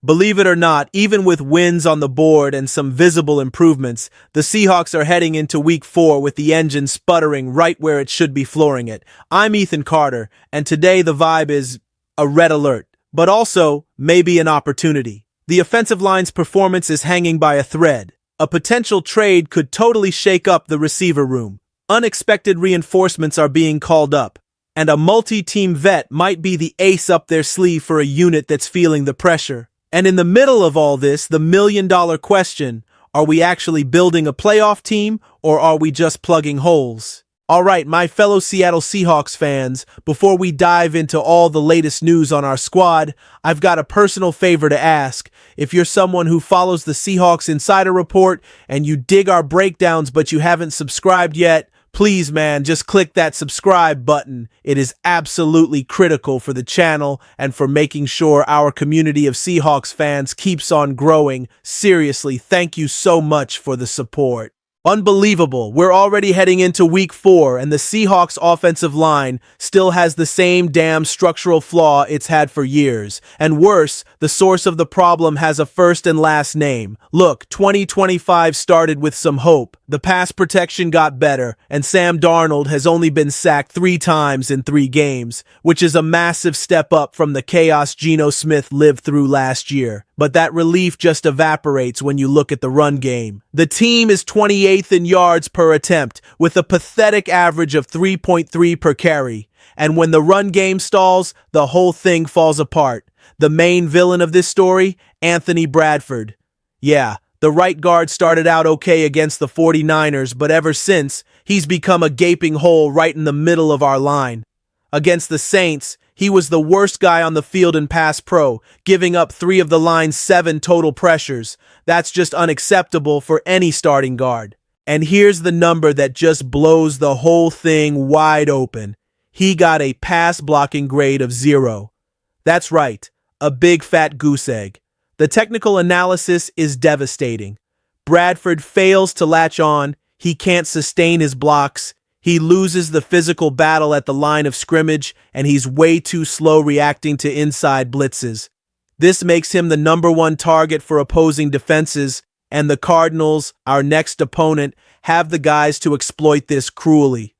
Believe it or not, even with wins on the board and some visible improvements, the Seahawks are heading into Week 4 with the engine sputtering right where it should be flooring it. I'm Ethan Carter, and today the vibe is a red alert, but also maybe an opportunity. The offensive line's performance is hanging by a thread. A potential trade could totally shake up the receiver room. Unexpected reinforcements are being called up, and a multi-team vet might be the ace up their sleeve for a unit that's feeling the pressure. And in the middle of all this, the million-dollar question, are we actually building a playoff team, or are we just plugging holes? All right, my fellow Seattle Seahawks fans, before we dive into all the latest news on our squad, I've got a personal favor to ask. If you're someone who follows the Seahawks Insider Report and you dig our breakdowns but you haven't subscribed yet, please, man, just click that subscribe button. It is absolutely critical for the channel and for making sure our community of Seahawks fans keeps on growing. Seriously, thank you so much for the support. Unbelievable. We're already heading into Week 4, and the Seahawks offensive line still has the same damn structural flaw it's had for years. And worse, the source of the problem has a first and last name. Look, 2025 started with some hope. The pass protection got better, and Sam Darnold has only been sacked 3 times in 3 games, which is a massive step up from the chaos Geno Smith lived through last year. But that relief just evaporates when you look at the run game. The team is 28th in yards per attempt, with a pathetic average of 3.3 per carry. And when the run game stalls, the whole thing falls apart. The main villain of this story? Anthony Bradford. Yeah, the right guard started out okay against the 49ers, but ever since, he's become a gaping hole right in the middle of our line. Against the Saints, he was the worst guy on the field in pass pro, giving up 3 of the line's 7 total pressures. That's just unacceptable for any starting guard. And here's the number that just blows the whole thing wide open. He got a pass blocking grade of 0. That's right, a big fat goose egg. The technical analysis is devastating. Bradford fails to latch on, he can't sustain his blocks, he loses the physical battle at the line of scrimmage, and he's way too slow reacting to inside blitzes. This makes him the #1 target for opposing defenses, and the Cardinals, our next opponent, have the guys to exploit this cruelly.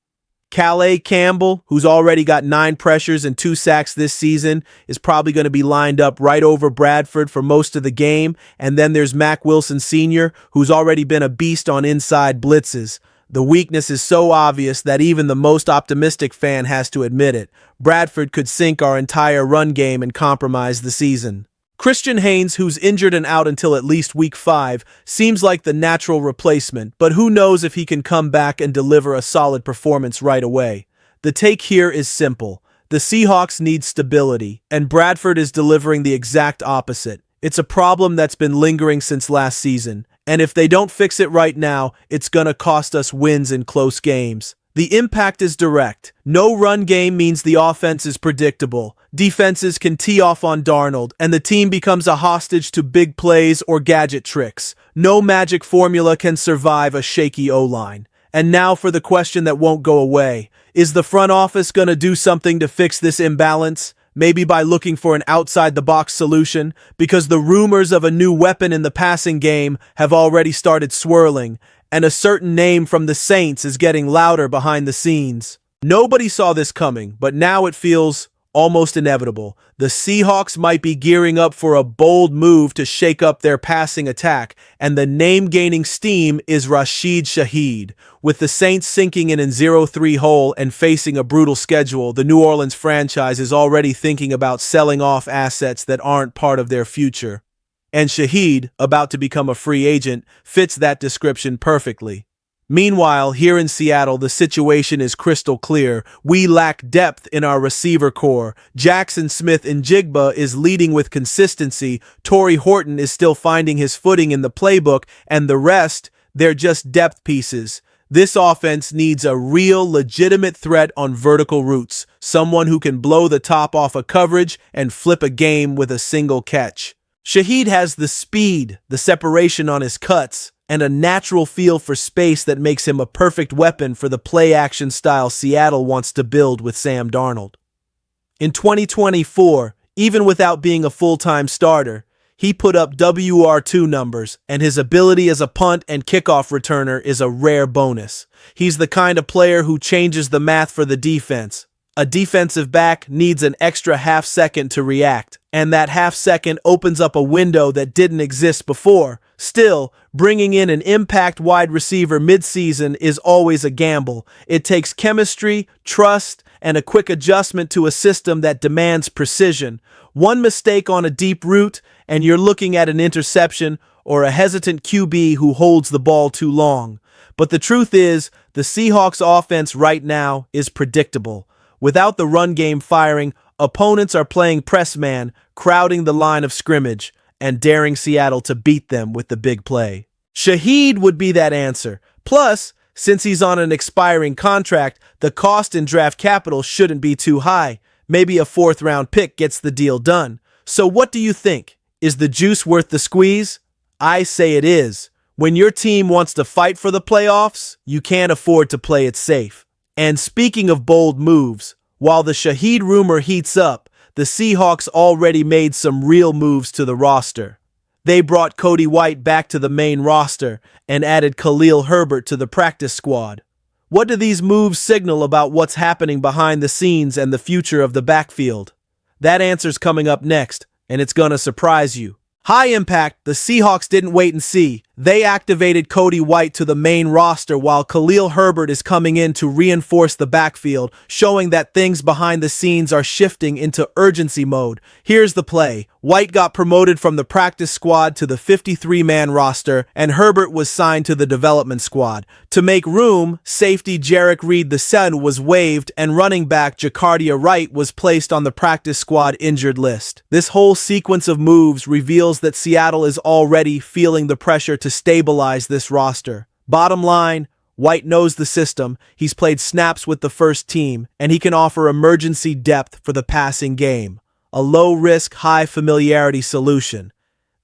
Calais Campbell, who's already got 9 pressures and 2 sacks this season, is probably going to be lined up right over Bradford for most of the game, and then there's Mack Wilson Sr., who's already been a beast on inside blitzes. The weakness is so obvious that even the most optimistic fan has to admit it. Bradford could sink our entire run game and compromise the season. Christian Haynes, who's injured and out until at least Week 5, seems like the natural replacement, but who knows if he can come back and deliver a solid performance right away. The take here is simple. The Seahawks need stability, and Bradford is delivering the exact opposite. It's a problem that's been lingering since last season, and if they don't fix it right now, it's gonna cost us wins in close games. The impact is direct. No run game means the offense is predictable. Defenses can tee off on Darnold, and the team becomes a hostage to big plays or gadget tricks. No magic formula can survive a shaky O-line. And now for the question that won't go away. Is the front office gonna do something to fix this imbalance? Maybe by looking for an outside-the-box solution, because the rumors of a new weapon in the passing game have already started swirling, and a certain name from the Saints is getting louder behind the scenes. Nobody saw this coming, but now it feels almost inevitable. The Seahawks might be gearing up for a bold move to shake up their passing attack, and the name gaining steam is Rashid Shaheed. With the Saints sinking in a 0-3 hole and facing a brutal schedule, the New Orleans franchise is already thinking about selling off assets that aren't part of their future. And Shaheed, about to become a free agent, fits that description perfectly. Meanwhile, here in Seattle, the situation is crystal clear. We lack depth in our receiver core. Jackson Smith-Njigba is leading with consistency. Torrey Horton is still finding his footing in the playbook, and the rest, they're just depth pieces. This offense needs a real, legitimate threat on vertical routes, someone who can blow the top off a coverage and flip a game with a single catch. Shaheed has the speed, the separation on his cuts, and a natural feel for space that makes him a perfect weapon for the play-action style Seattle wants to build with Sam Darnold. In 2024, even without being a full-time starter, He put up WR2 numbers, and his ability as a punt and kickoff returner is a rare bonus. He's the kind of player who changes the math for the defense. A defensive back needs an extra half second to react, and that half second opens up a window that didn't exist before. Still, bringing in an impact wide receiver mid-season is always a gamble. It takes chemistry, trust, and a quick adjustment to a system that demands precision. One mistake on a deep route, and you're looking at an interception or a hesitant QB who holds the ball too long. But the truth is, the Seahawks offense right now is predictable. Without the run game firing, opponents are playing press man, crowding the line of scrimmage, and daring Seattle to beat them with the big play. Shaheed would be that answer. Plus, since he's on an expiring contract, the cost in draft capital shouldn't be too high. Maybe a fourth-round pick gets the deal done. So what do you think? Is the juice worth the squeeze? I say it is. When your team wants to fight for the playoffs, you can't afford to play it safe. And speaking of bold moves, while the Shaheed rumor heats up, the Seahawks already made some real moves to the roster. They brought Cody White back to the main roster and added Khalil Herbert to the practice squad. What do these moves signal about what's happening behind the scenes and the future of the backfield? That answer's coming up next, and it's gonna surprise you. High impact, the Seahawks didn't wait and see. They activated Cody White to the main roster while Khalil Herbert is coming in to reinforce the backfield, showing that things behind the scenes are shifting into urgency mode. Here's the play. White got promoted from the practice squad to the 53-man roster, and Herbert was signed to the development squad. To make room, safety Jarek Reed II was waived, and running back Jacardia Wright was placed on the practice squad injured list. This whole sequence of moves reveals that Seattle is already feeling the pressure to stabilize this roster. Bottom line, White knows the system, he's played snaps with the first team, and he can offer emergency depth for the passing game. A low-risk, high-familiarity solution.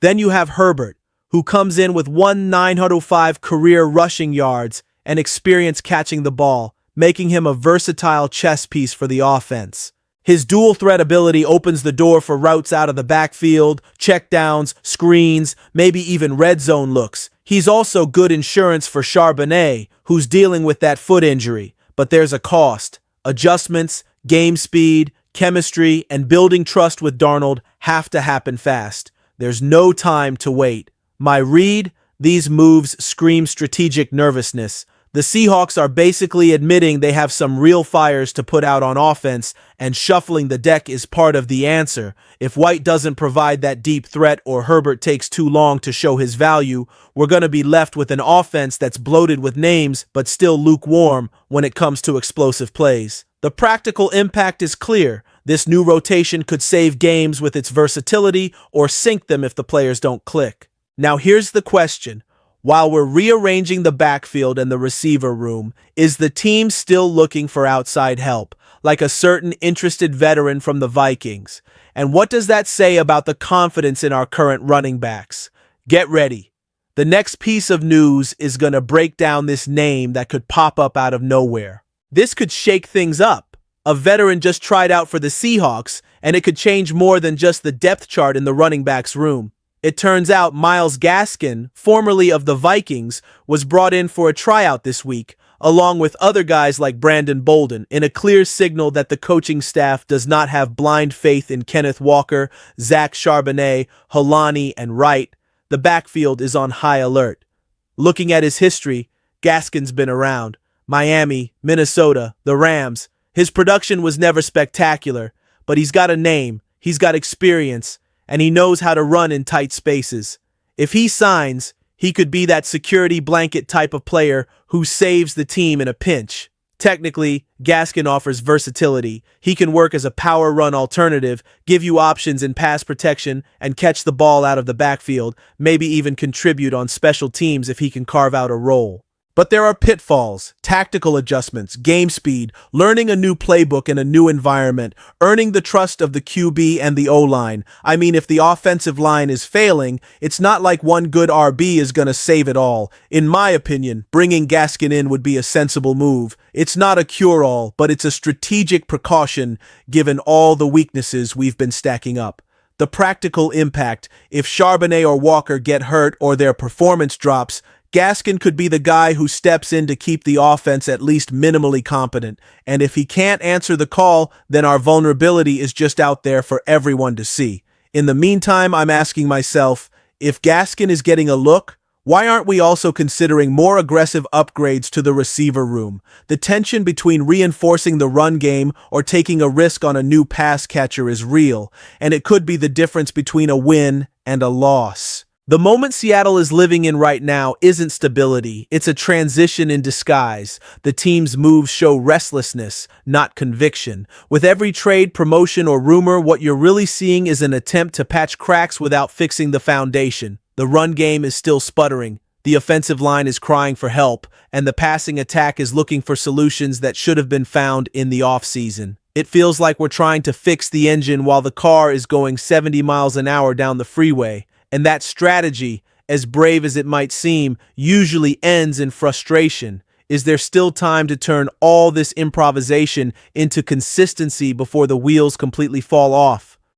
Then you have Herbert, who comes in with 905 career rushing yards and experience catching the ball, making him a versatile chess piece for the offense. His dual threat ability opens the door for routes out of the backfield, checkdowns, screens, maybe even red zone looks. He's also good insurance for Charbonnet, who's dealing with that foot injury. But there's a cost. Adjustments, game speed, chemistry, and building trust with Darnold have to happen fast. There's no time to wait. My read, these moves scream strategic nervousness. The Seahawks are basically admitting they have some real fires to put out on offense, and shuffling the deck is part of the answer. If White doesn't provide that deep threat or Herbert takes too long to show his value, we're going to be left with an offense that's bloated with names but still lukewarm when it comes to explosive plays. The practical impact is clear. This new rotation could save games with its versatility or sink them if the players don't click. Now here's the question. While we're rearranging the backfield and the receiver room, is the team still looking for outside help, like a certain interested veteran from the Vikings? And what does that say about the confidence in our current running backs? Get ready. The next piece of news is going to break down this name that could pop up out of nowhere. This could shake things up. A veteran just tried out for the Seahawks, and it could change more than just the depth chart in the running backs room. It turns out Myles Gaskin, formerly of the Vikings, was brought in for a tryout this week, along with other guys like Brandon Bolden, in a clear signal that the coaching staff does not have blind faith in Kenneth Walker, Zach Charbonnet, Holani, and Wright. The backfield is on high alert. Looking at his history, Gaskin's been around. Miami, Minnesota, the Rams. His production was never spectacular, but he's got a name, he's got experience, and he knows how to run in tight spaces. If he signs, he could be that security blanket type of player who saves the team in a pinch. Technically, Gaskin offers versatility. He can work as a power run alternative, give you options in pass protection, and catch the ball out of the backfield, maybe even contribute on special teams if he can carve out a role. But there are pitfalls, tactical adjustments, game speed, learning a new playbook in a new environment, earning the trust of the QB and the O-line. I mean, if the offensive line is failing, it's not like one good RB is going to save it all. In my opinion, bringing Gaskin in would be a sensible move. It's not a cure-all, but it's a strategic precaution given all the weaknesses we've been stacking up. The practical impact: if Charbonnet or Walker get hurt or their performance drops, Gaskin could be the guy who steps in to keep the offense at least minimally competent. And if he can't answer the call, then our vulnerability is just out there for everyone to see. In the meantime, I'm asking myself, if Gaskin is getting a look, why aren't we also considering more aggressive upgrades to the receiver room? The tension between reinforcing the run game or taking a risk on a new pass catcher is real, and it could be the difference between a win and a loss. The moment Seattle is living in right now isn't stability, it's a transition in disguise. The team's moves show restlessness, not conviction. With every trade, promotion, or rumor, what you're really seeing is an attempt to patch cracks without fixing the foundation. The run game is still sputtering, the offensive line is crying for help, and the passing attack is looking for solutions that should have been found in the offseason. It feels like we're trying to fix the engine while the car is going 70 miles an hour down the freeway. And that strategy, as brave as it might seem, usually ends in frustration. Is there still time to turn all this improvisation into consistency before the wheels completely fall off?